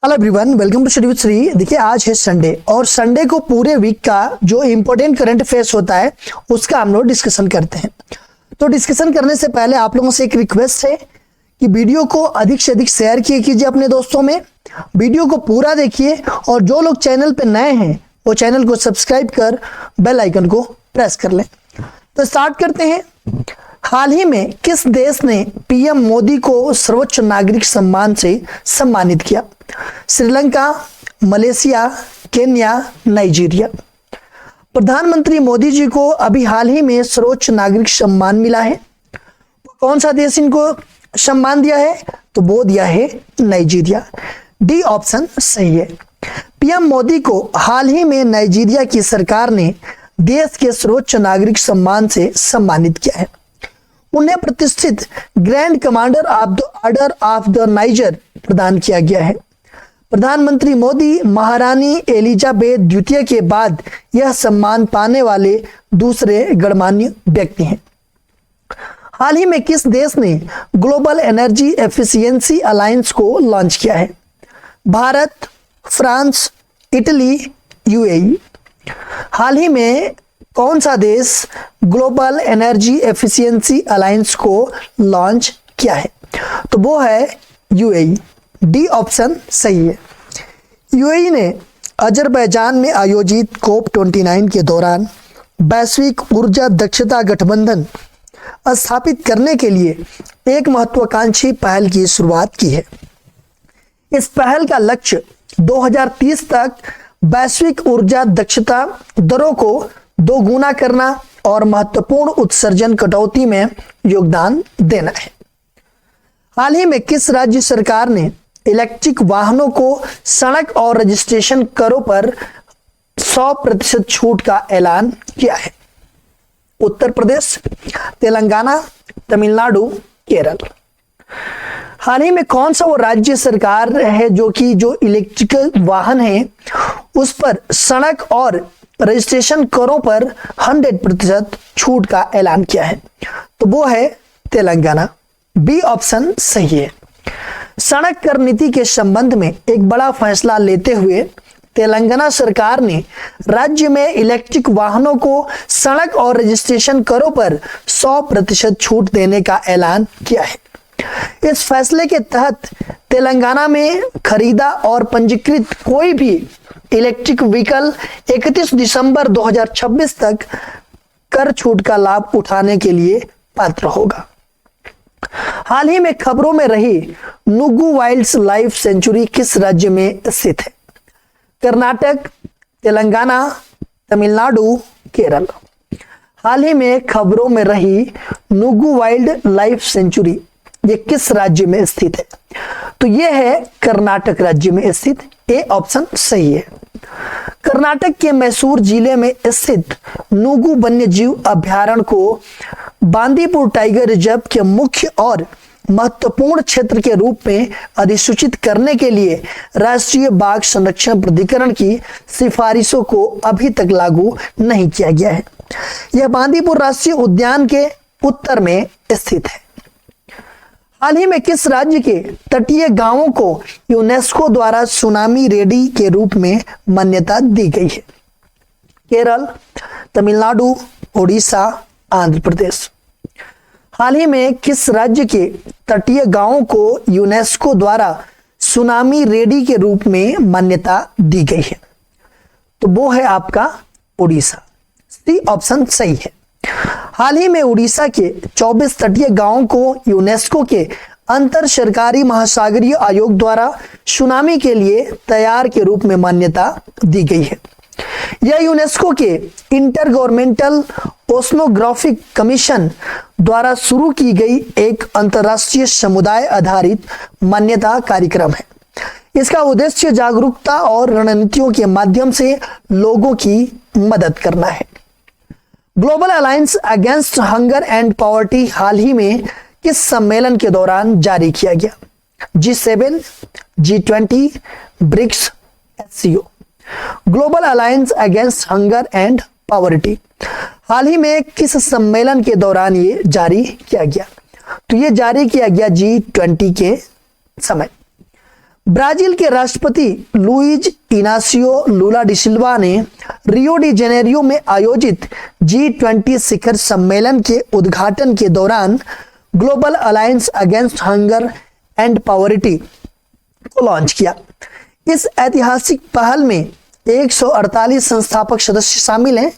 Hello everyone, welcome to study with Shri. देखिए, आज है संडे और संडे को पूरे वीक का जो इंपॉर्टेंट करंट अफेयर्स होता है उसका हम लोग डिस्कशन करते हैं। तो डिस्कशन करने से पहले आप लोगों से एक रिक्वेस्ट है कि वीडियो को अधिक से अधिक शेयर कीजिए अपने दोस्तों में। वीडियो को पूरा देखिए और जो लोग चैनल पे नए हैं वो चैनल को सब्सक्राइब कर बेल आइकन को प्रेस कर लें। तो स्टार्ट करते हैं। हाल ही में किस देश ने पीएम मोदी को सर्वोच्च नागरिक सम्मान से सम्मानित किया? Sri Lanka, Malaysia, Kenya, Nigeria. प्रधानमंत्री मोदी जी को अभी हाल ही में सर्वोच्च नागरिक सम्मान मिला है। कौन सा देश इनको सम्मान दिया है? तो वो दिया है नाइजीरिया। डी ऑप्शन सही है। पीएम मोदी को हाल ही में नाइजीरिया की सरकार ने देश के सर्वोच्च नागरिक सम्मान से सम्मानित किया है। उन्हें प्रतिष्ठित grand commander of the order of the niger प्रदान किया गया है। प्रधानमंत्री मोदी महारानी एलिजाबेथ द्वितीय के बाद यह सम्मान पाने वाले दूसरे गणमान्य व्यक्ति हैं। हाल ही में किस देश ने ग्लोबल एनर्जी एफिशिएंसी अलायंस को लॉन्च किया है? Bharat, France, Italy, UAE. हाल ही में कौन सा देश ग्लोबल एनर्जी एफिशिएंसी अलायंस को लॉन्च किया है? तो वो है यूएई। डी ऑप्शन सही है। यूएई ने अजरबैजान में आयोजित COP29 के दौरान वैश्विक ऊर्जा दक्षता गठबंधन स्थापित करने के लिए एक महत्वाकांक्षी पहल की शुरुआत की है। इस पहल का लक्ष्य 2030 तक वैश्विक ऊर्जा दक्षता दरों को दोगुना करना और महत्वपूर्ण उत्सर्जन कटौती में योगदान देना है। हाल ही में किस राज्य सरकार ने इलेक्ट्रिक वाहनों को सड़क और रजिस्ट्रेशन करों पर 100% छूट का ऐलान किया है? उत्तर प्रदेश, तेलंगाना, तमिलनाडु, केरल। हाल ही में कौन सा वो राज्य सरकार है जो इलेक्ट्रिकल वाहन है उस पर सड़क और रजिस्ट्रेशन करों पर 100% छूट का ऐलान किया है? तो वो है तेलंगाना। बी ऑप्शन सही है। सड़क कर नीति के संबंध में एक बड़ा फैसला लेते हुए तेलंगाना सरकार ने राज्य में इलेक्ट्रिक वाहनों को सड़क और रजिस्ट्रेशन करों पर 100% छूट देने का ऐलान किया है। इस फैसले के तहत तेलंगाना में खरीदा और पंजीकृत कोई भी इलेक्ट्रिक व्हीकल 31 दिसंबर 2026 तक कर छूट का लाभ उठाने के लिए पात्र होगा। हाल ही में खबरों में रही नुगु वाइल्ड लाइफ सेंचुरी किस राज्य में स्थित है? कर्नाटक, तेलंगाना, तमिलनाडु, केरल। हाल ही में खबरों में रही नुगु वाइल्ड लाइफ सेंचुरी ये किस राज्य में स्थित है? तो ये है कर्नाटक राज्य में स्थित। ए ऑप्शन सही है। कर्नाटक के मैसूर जिले में स्थित नुगु वन्यजीव अभ्यारण्य को बांदीपुर टाइगर रिजर्व के मुख्य और महत्वपूर्ण क्षेत्र के रूप में अधिसूचित करने के लिए राष्ट्रीय बाघ संरक्षण प्राधिकरण की सिफारिशों को अभी तक लागू नहीं किया गया है। यह बांदीपुर राष्ट्रीय उद्यान के उत्तर में स्थित है। हाल ही में किस राज्य के तटीय गांवों को यूनेस्को द्वारा सुनामी रेडी के रूप में मान्यता दी गई है? केरल, तमिलनाडु, उड़ीसा, आंध्र प्रदेश। हाल ही में किस राज्य के तटीय गांवों को यूनेस्को द्वारा सुनामी रेडी के रूप में मान्यता दी गई है? तो वो है आपका उड़ीसा। सी ऑप्शन सही है। हाल ही में उड़ीसा के 24 तटीय गांवों को यूनेस्को के अंतर सरकारी महासागरीय आयोग द्वारा सुनामी के लिए तैयार के रूप में मान्यता दी गई है। यह यूनेस्को के इंटर गवर्नमेंटल ओशनोग्राफिक कमीशन द्वारा शुरू की गई एक अंतर्राष्ट्रीय समुदाय आधारित मान्यता कार्यक्रम है। इसका उद्देश्य जागरूकता और रणनीतियों के माध्यम से लोगों की मदद करना है। Global alliance against hunger and poverty हाल ही में किस सम्मेलन के दौरान जारी किया गया? G7, G20, BRICS, SCO। Global alliance against hunger and poverty हाल ही में किस सम्मेलन के दौरान ये जारी किया गया? तो ये जारी किया गया G20 के समय। ब्राजील के राष्ट्रपति लुइज इनासियो लुला डी सिल्वा ने रियो डी जेनेरियो में आयोजित G20 शिखर सम्मेलन के उद्घाटन के दौरान global alliance against hunger and poverty को लॉन्च किया। इस ऐतिहासिक पहल में 148 संस्थापक सदस्य शामिल हैं,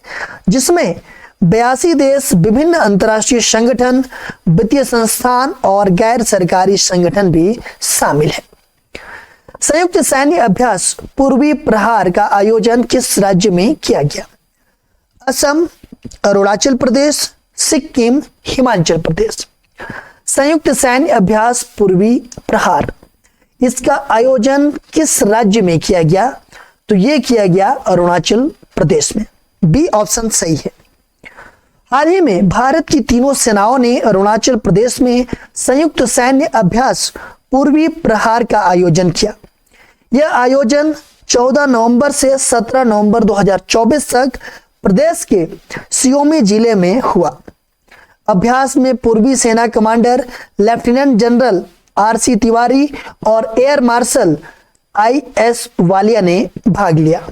जिसमें 82 देश, विभिन्न अंतर्राष्ट्रीय संगठन, वित्तीय संस्थान और गैर सरकारी संगठन भी शामिल हैं। संयुक्त सैन्य अभ्यास पूर्वी प्रहार का आयोजन किस राज्य में किया गया? असम, अरुणाचल प्रदेश, सिक्किम, हिमाचल प्रदेश। संयुक्त सैन्य अभ्यास पूर्वी प्रहार, इसका आयोजन किस राज्य में किया गया? तो यह किया गया अरुणाचल प्रदेश में। बी ऑप्शन सही है। हाल ही में भारत की तीनों सेनाओं ने अरुणाचल प्रदेश में संयुक्त सैन्य अभ्यास पूर्वी प्रहार का आयोजन किया। यह आयोजन 14 नवंबर से 17 नवंबर 2024 तक प्रदेश के सियोमी जिले में हुआ। अभ्यास में पूर्वी सेना commander lieutenant general RC Tiwari और एयर मार्शल IS वालिया ने भाग लिया।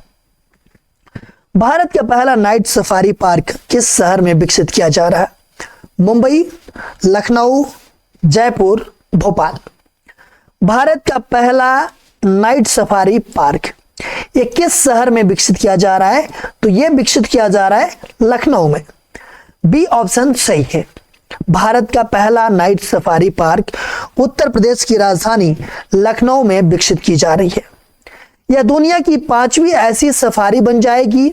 भारत का पहला नाइट सफारी पार्क किस शहर में विकसित किया जा रहा है? मुंबई, लखनऊ, जयपुर, भोपाल। भारत का पहला नाइट सफारी पार्क ये किस शहर में विकसित किया जा रहा है? तो यह विकसित किया जा रहा है लखनऊ में। बी ऑप्शन सही है। भारत का पहला night safari park Uttar Pradesh की राजधानी लखनऊ में विकसित की जा रही है। यह दुनिया की 5वीं ऐसी सफारी बन जाएगी।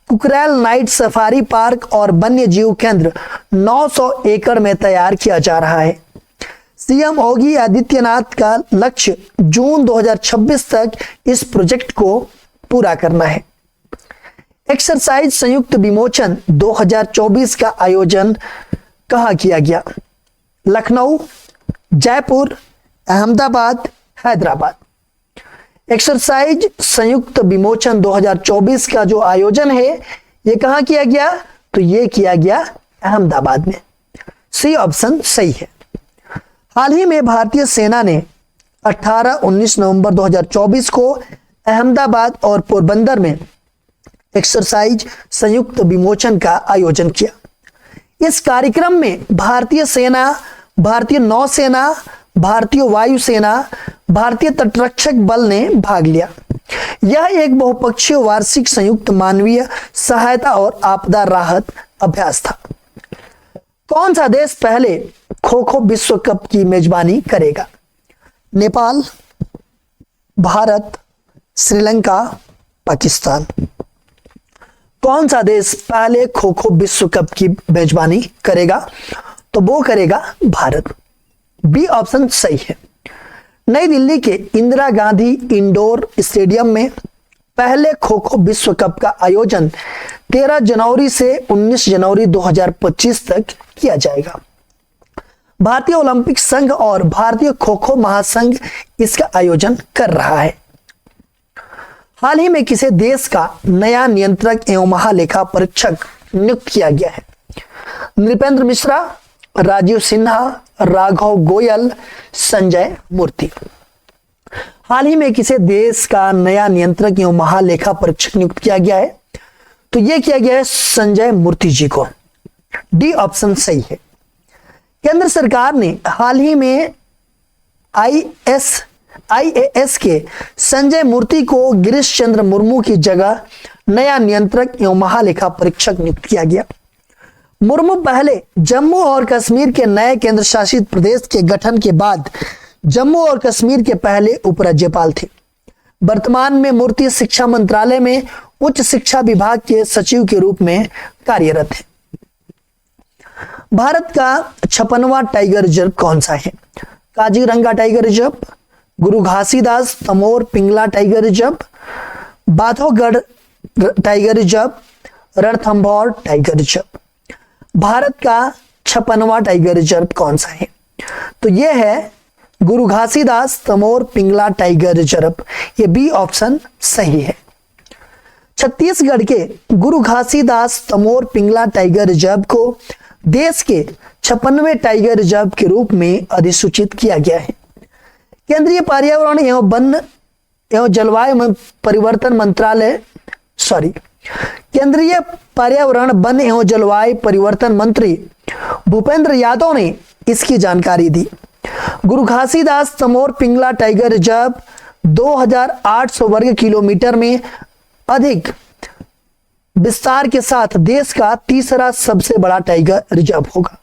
कुकरेल नाइट सफारी पार्क और वन्य जीव केंद्र 900 एकड़ में तैयार किया जा रहा है। सीएम योगी आदित्यनाथ का लक्ष्य जून 2026 तक इस प्रोजेक्ट को पूरा करना है। एक्सरसाइज संयुक्त विमोचन 2024 का आयोजन कहां किया गया? लखनऊ, जयपुर, अहमदाबाद, हैदराबाद। एक्सरसाइज संयुक्त विमोचन 2024 का जो आयोजन है यह कहां किया गया? तो यह किया गया अहमदाबाद में। सी ऑप्शन सही है। हाल ही में भारतीय सेना ने 18-19 नवंबर 2024 को अहमदाबाद और पोरबंदर में एक्सरसाइज संयुक्त विमोचन का आयोजन किया। इस कार्यक्रम में भारतीय सेना, भारतीय नौसेना, भारतीय वायुसेना, भारतीय तटरक्षक बल ने भाग लिया। यह एक बहुपक्षीय वार्षिक संयुक्त मानवीय सहायता और आपदा राहत अभ्यास था। कौन सा देश पहले खो खो विश्व कप की मेजबानी करेगा? नेपाल, भारत, श्रीलंका, पाकिस्तान। कौन सा देश पहले खो खो विश्व कप की मेजबानी करेगा? तो वो करेगा भारत। बी ऑप्शन सही है। नई दिल्ली के इंदिरा गांधी इंडोर स्टेडियम में पहले खो खो विश्व कप का आयोजन 13 जनवरी से 19 जनवरी 2025 तक किया जाएगा। भारतीय ओलंपिक संघ और भारतीय खो खो महासंघ इसका आयोजन कर रहा है। हाल ही में किसे देश का नया नियंत्रक एवं महालेखा परीक्षक नियुक्त किया गया है? नृपेंद्र मिश्रा, राजीव सिन्हा, राघव गोयल, संजय मूर्ति। हाल ही में किसे देश का नया नियंत्रक एवं महालेखा परीक्षक नियुक्त किया गया है? तो यह किया गया है संजय मूर्ति जी को। डी ऑप्शन सही है। केंद्र सरकार ने हाल ही में IAS के संजय मूर्ति को गिरीश चंद्र मुर्मू की जगह नया नियंत्रक एवं महालेखा परीक्षक नियुक्त किया गया। मुर्मू पहले जम्मू और कश्मीर के नए केंद्र शासित प्रदेश के गठन के बाद जम्मू और कश्मीर के पहले उपराज्यपाल थे। वर्तमान में मूर्ति शिक्षा मंत्रालय में उच्च शिक्षा विभाग के सचिव के रूप में कार्यरत है। भारत का 56वां टाइगर रिजर्व कौन सा है? Kaziranga tiger reserve, Guru Ghasidas Tamor Pingla tiger reserve, Bandhavgarh tiger reserve, Ranthambore tiger reserve. Bharat का 56वां टाइगर रिजर्व कौन सा है? तो यह है गुरु घासीदास तमोर पिंगला टाइगर रिजर्व। ये बी ऑप्शन सही है। छत्तीसगढ़ के गुरु घासीदास तमोर पिंगला टाइगर रिजर्व को देश के 56वें टाइगर रिजर्व के रूप में अधिसूचित किया गया है। केंद्रीय पर्यावरण एवं वन एवं जलवायु परिवर्तन मंत्रालय केंद्रीय पर्यावरण वन एवं जलवायु परिवर्तन मंत्री भूपेंद्र यादव ने इसकी जानकारी दी। गुरु घासीदास तमोर पिंगला टाइगर रिजर्व 2800 वर्ग किलोमीटर में अधिक विस्तार के साथ देश का तीसरा सबसे बड़ा टाइगर रिजर्व होगा।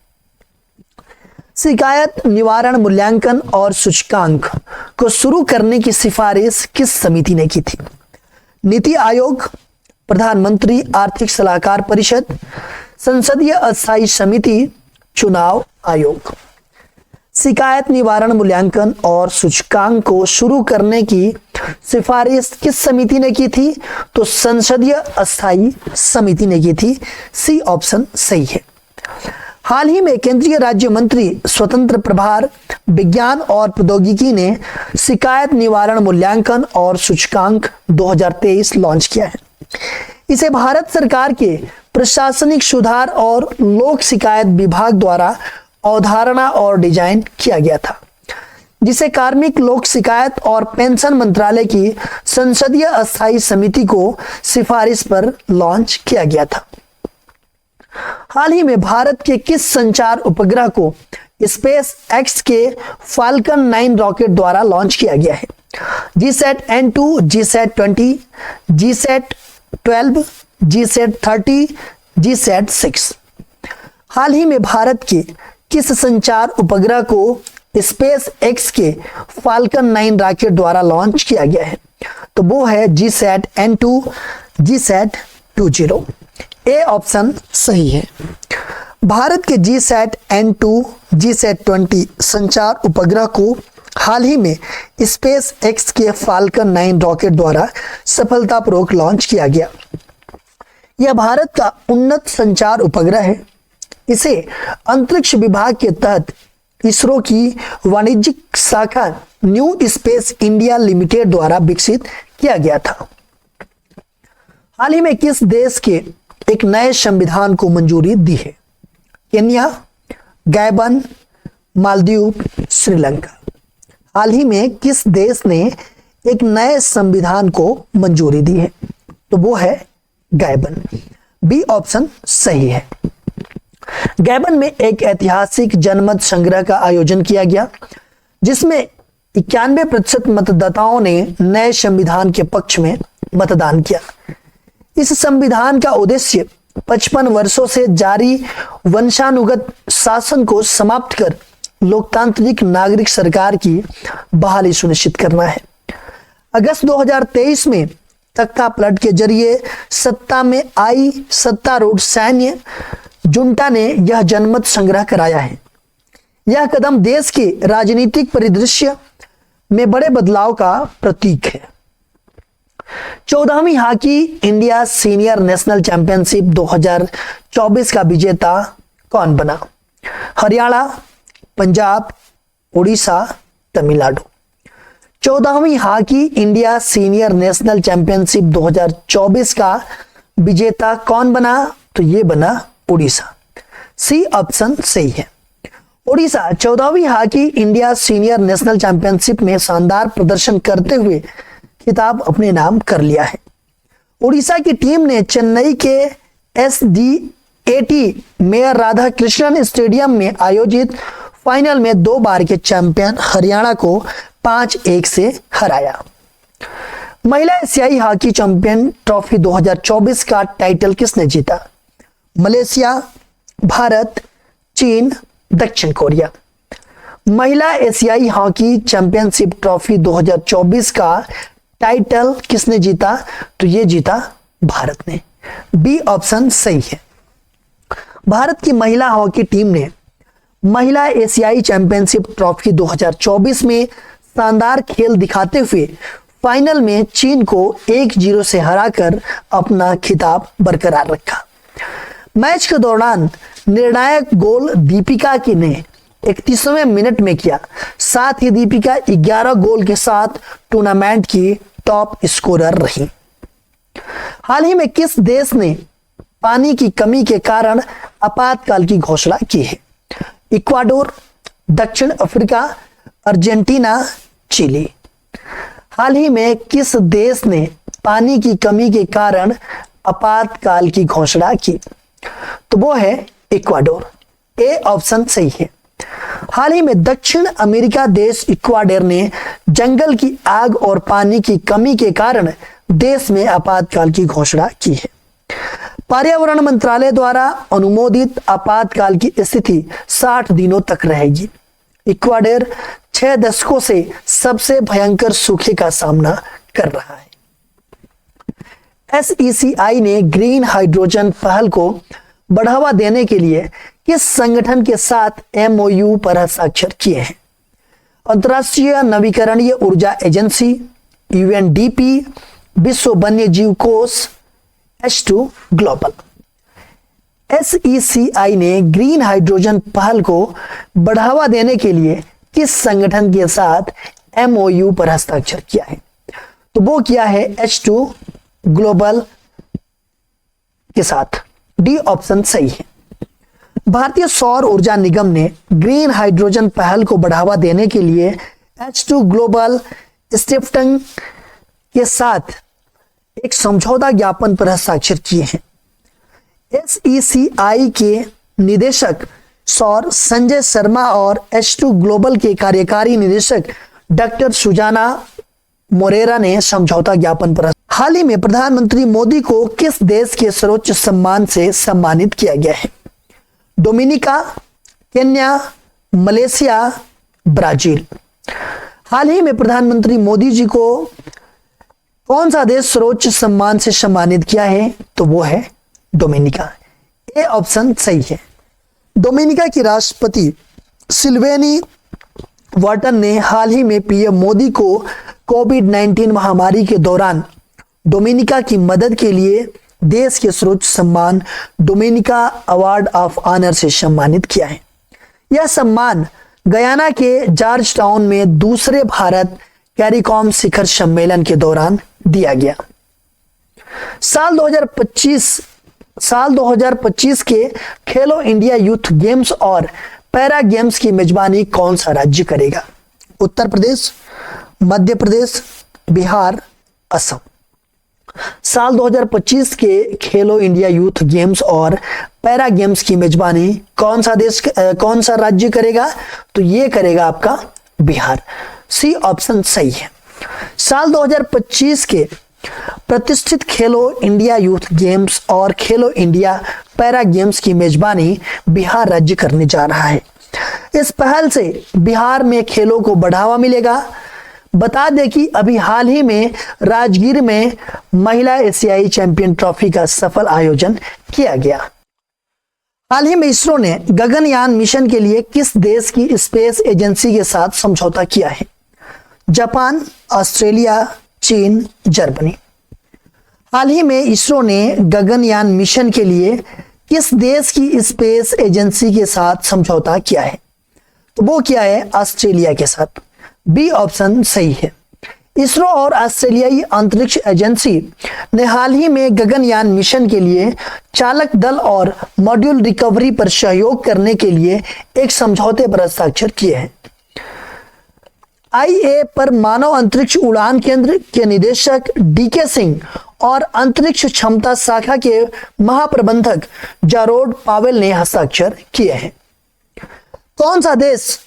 शिकायत निवारण मूल्यांकन और सूचकांक को शुरू करने की सिफारिश किस समिति ने की थी? नीति आयोग, प्रधानमंत्री आर्थिक सलाहकार परिषद, संसदीय अस्थायी समिति, चुनाव आयोग। शिकायत निवारण मूल्यांकन और सूचकांक को शुरू करने की सिफारिश किस समिति ने की थी? तो संसदीय अस्थायी समिति ने की थी। सी ऑप्शन सही है। हाल ही में केंद्रीय राज्य मंत्री स्वतंत्र प्रभार विज्ञान और प्रौद्योगिकी ने शिकायत निवारण मूल्यांकन और सूचकांक 2023 लॉन्च किया है। इसे भारत सरकार के प्रशासनिक सुधार और लोक शिकायत विभाग द्वारा अवधारणा और डिजाइन किया गया था, जिसे कार्मिक लोक शिकायत और पेंशन मंत्रालय की संसदीय अस्थायी समिति को सिफारिश पर लॉन्च किया गया था। हाल ही में भारत के किस संचार उपग्रह को स्पेस एक्स के फाल्कन 9 रॉकेट द्वारा लॉन्च किया गया है? GSAT N2, GSAT 20, GSAT 12, GSAT 30, GSAT 6। हाल ही में भारत के किस संचार उपग्रह को स्पेस एक्स के फाल्कन 9 रॉकेट द्वारा लॉन्च किया गया है? तो वो है GSAT N2, GSAT 20। A option सही है। भारत के जीसैट N2, जीसैट 20 संचार उपग्रह को हाल ही में स्पेस एक्स के फाल्कन 9 रॉकेट द्वारा सफलतापूर्वक लॉन्च किया गया। यह भारत का उन्नत संचार उपग्रह है। इसे अंतरिक्ष विभाग के तहत इसरो की वाणिज्यिक शाखा न्यू स्पेस इंडिया लिमिटेड द्वारा विकसित किया गया था। हाल ही में किस देश के एक नए संविधान को मंजूरी दी है? Kenya, Gabon, Maldives, Sri Lanka. हाल ही में किस देश ने एक नए संविधान को मंजूरी दी है? तो वो है गैबन। बी ऑप्शन सही है। गैबन में एक ऐतिहासिक जनमत संग्रह का आयोजन किया गया, जिसमें 91% मतदाताओं ने नए संविधान के पक्ष में मतदान किया। इस संविधान का उद्देश्य 55 वर्षों से जारी वंशानुगत शासन को समाप्त कर लोकतांत्रिक नागरिक सरकार की बहाली सुनिश्चित करना है। अगस्त 2023 में तख्ता पलट के जरिए सत्ता में आई सत्तारूढ़ सैन्य जुंटा ने यह जनमत संग्रह कराया है। यह कदम देश के राजनीतिक परिदृश्य में बड़े बदलाव का प्रतीक है। 14वीं hockey India senior national championship 2024 का विजेता कौन बना? हरियाणा, पंजाब, उड़ीसा, तमिलनाडु। 14वीं hockey India senior national championship 2024 का विजेता कौन बना? तो ये बना उड़ीसा। सी ऑप्शन सही है। उड़ीसा 14वीं hockey India senior national championship में शानदार प्रदर्शन करते हुए खिताब अपने नाम कर लिया है। उड़ीसा की टीम ने चेन्नई के SDAT mayor Radha Krishnan stadium में आयोजित फाइनल में 2 बार के चैंपियन हरियाणा को 5-1 से हराया। महिला एशियाई हॉकी चैंपियन ट्रॉफी 2024 का टाइटल किसने जीता? मलेशिया, भारत, चीन, दक्षिण कोरिया। महिला एशियाई हॉकी चैंपियनशिप ट्रॉफी 2024 का टाइटल किसने जीता? तो ये जीता भारत ने। बी ऑप्शन सही है। भारत की महिला हॉकी टीम ने महिला एशियाई चैंपियनशिप ट्रॉफी 2024 में शानदार खेल दिखाते हुए फाइनल में चीन को 1-0 से हराकर अपना खिताब बरकरार रखा। मैच के दौरान निर्णायक गोल दीपिका की ने 31वें मिनट में किया। साथ ही दीपिका 11 गोल के साथ टूर्नामेंट की टॉप स्कोरर रही। हाल ही में किस देश ने पानी की कमी के कारण आपातकाल की घोषणा की है? इक्वाडोर, दक्षिण अफ्रीका, अर्जेंटीना, चिली। हाल ही में किस देश ने पानी की कमी के कारण आपातकाल की घोषणा की? तो वो है इक्वाडोर। ए ऑप्शन सही है। हाल ही में दक्षिण अमेरिका देश इक्वाडोर ने जंगल की आग और पानी की कमी के कारण देश में आपातकाल की घोषणा की है। पर्यावरण मंत्रालय द्वारा अनुमोदित आपातकाल की स्थिति 60 दिनों तक रहेगी। इक्वाडोर 6 दशकों से सबसे भयंकर सूखे का सामना कर रहा है। SECI ने ग्रीन हाइड्रोजन पहल को बढ़ावा देने के लिए किस संगठन के साथ MOU पर हस्ताक्षर किए हैं? अंतर्राष्ट्रीय नवीकरणीय ऊर्जा एजेंसी, UNDP, विश्व वन्य जीव कोष, H2 ग्लोबल। SECI ने ग्रीन हाइड्रोजन पहल को बढ़ावा देने के लिए किस संगठन के साथ MOU पर हस्ताक्षर किया है? तो वो किया है H2 ग्लोबल के साथ। डी ऑप्शन सही है। भारतीय सौर ऊर्जा निगम ने ग्रीन हाइड्रोजन पहल को बढ़ावा देने के लिए H2 ग्लोबल स्टिफ्टिंग के साथ एक समझौता ज्ञापन पर हस्ताक्षर किए हैं। SECI के निदेशक सौर संजय शर्मा और H2 ग्लोबल के कार्यकारी निदेशक डॉक्टर सुजाना मोरेरा ने समझौता ज्ञापन पर। हाल ही में प्रधानमंत्री मोदी को किस देश के सर्वोच्च सम्मान से सम्मानित किया गया है? Dominica, Kenya, Malaysia, Brazil. हाल ही में प्रधानमंत्री मोदी जी को कौन सा देश सर्वोच्च सम्मान से सम्मानित किया है? तो वो है डोमिनिका। ए ऑप्शन सही है। डोमिनिका की राष्ट्रपति सिल्वेनी वाटन ने हाल ही में PM मोदी को कोविड-19 महामारी के दौरान डोमिनिका की मदद के लिए देश के सर्वोच्च सम्मान डोमिनिका अवार्ड ऑफ ऑनर से सम्मानित किया है। यह सम्मान गयाना के जॉर्ज टाउन में दूसरे भारत कैरिकॉम शिखर सम्मेलन के दौरान दिया गया। साल 2025 के खेलो इंडिया यूथ गेम्स और पैरा गेम्स की मेजबानी कौन सा राज्य करेगा? उत्तर प्रदेश, मध्य प्रदेश, बिहार, असम। साल 2025 के खेलो इंडिया यूथ गेम्स और पैरा गेम्स की मेजबानी कौन सा राज्य करेगा? तो ये करेगा आपका बिहार। सी ऑप्शन सही है। साल 2025 के प्रतिष्ठित खेलो इंडिया यूथ गेम्स और खेलो इंडिया पैरा गेम्स की मेजबानी बिहार राज्य करने जा रहा है। इस पहल से बिहार में खेलों को बढ़ावा मिलेगा। बता दें कि अभी हाल ही में राजगीर में महिला एशियाई चैंपियन ट्रॉफी का सफल आयोजन किया गया। हाल ही में इसरो ने गगनयान मिशन के लिए किस देश की स्पेस एजेंसी के साथ समझौता किया है? जापान, ऑस्ट्रेलिया, चीन, जर्मनी। हाल ही में इसरो ने गगनयान मिशन के लिए किस देश की स्पेस एजेंसी के साथ समझौता किया है? तो वो किया है ऑस्ट्रेलिया के साथ। बी ऑप्शन सही है। इसरो और ऑस्ट्रेलियाई अंतरिक्ष एजेंसी ने हाल ही में गगनयान मिशन के लिए चालक दल और मॉड्यूल रिकवरी पर सहयोग करने के लिए एक समझौते पर हस्ताक्षर किए हैं। IA पर मानव अंतरिक्ष उड़ान केंद्र के निदेशक DK सिंह और अंतरिक्ष क्षमता शाखा के महाप्रबंधक जारोड पावेल ने हस्ताक्षर किए हैं। कौन सा देश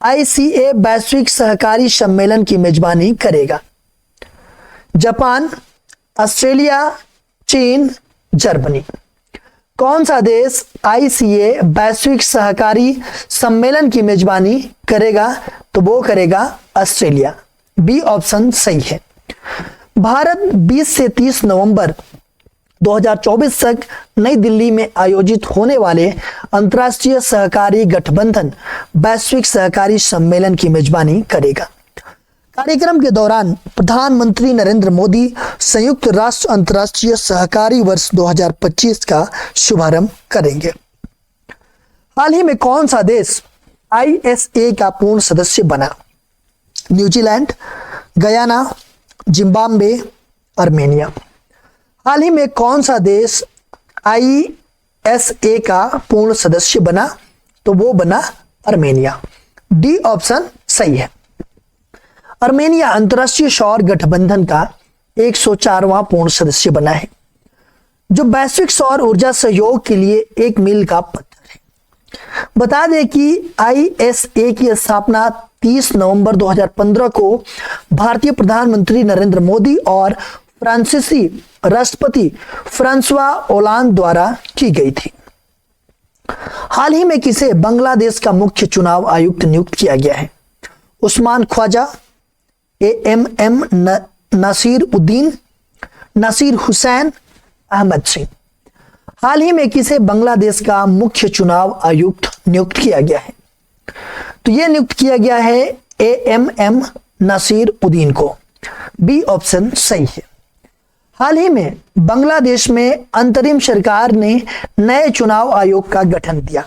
ICA वैश्विक सहकारी सम्मेलन की मेजबानी करेगा? जापान, ऑस्ट्रेलिया, चीन, जर्मनी। कौन सा देश ICA वैश्विक सहकारी सम्मेलन की मेजबानी करेगा? तो वो करेगा ऑस्ट्रेलिया। बी ऑप्शन सही है। भारत 20 से 30 नवंबर 2024 तक नई दिल्ली में आयोजित होने वाले अंतर्राष्ट्रीय सहकारी गठबंधन वैश्विक सहकारी सम्मेलन की मेजबानी करेगा। कार्यक्रम के दौरान प्रधानमंत्री नरेंद्र मोदी संयुक्त राष्ट्र अंतर्राष्ट्रीय सहकारी वर्ष 2025 का शुभारंभ करेंगे। हाल ही में कौन सा देश ISA का पूर्ण सदस्य बना? New Zealand, Guyana, Zimbabwe, Armenia. हाल ही में कौन सा देश ISA का पूर्ण सदस्य बना? तो वो बना आर्मेनिया। डी ऑप्शन सही है। आर्मेनिया अंतर्राष्ट्रीय सौर गठबंधन का 104वां पूर्ण सदस्य बना है, जो वैश्विक सौर ऊर्जा सहयोग के लिए एक मील का पत्थर है। बता दें कि ISA की स्थापना 30 नवंबर 2015 को भारतीय प्रधानमंत्री नरेंद्र मोदी और फ्रांसीसी राष्ट्रपति फ्रांसवा ओलांद द्वारा की गई थी। हाल ही में किसे बांग्लादेश का मुख्य चुनाव आयुक्त नियुक्त किया गया है? उस्मान ख्वाजा, AMM नासिर उद्दीन, नासिर हुसैन, अहमद सिंह। हाल ही में किसे बांग्लादेश का मुख्य चुनाव आयुक्त नियुक्त किया गया है? तो यह नियुक्त किया गया है AMM नासिर उद्दीन को। बी ऑप्शन सही है। हाल ही में बांग्लादेश में अंतरिम सरकार ने नए चुनाव आयोग का गठन किया।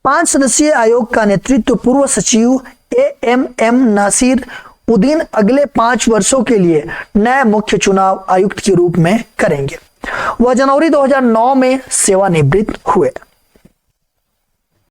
5 सदस्यीय आयोग का नेतृत्व पूर्व सचिव AMM नासिर उद्दीन अगले 5 वर्षों के लिए नए मुख्य चुनाव आयुक्त के रूप में करेंगे। वह जनवरी 2009 में सेवानिवृत्त हुए।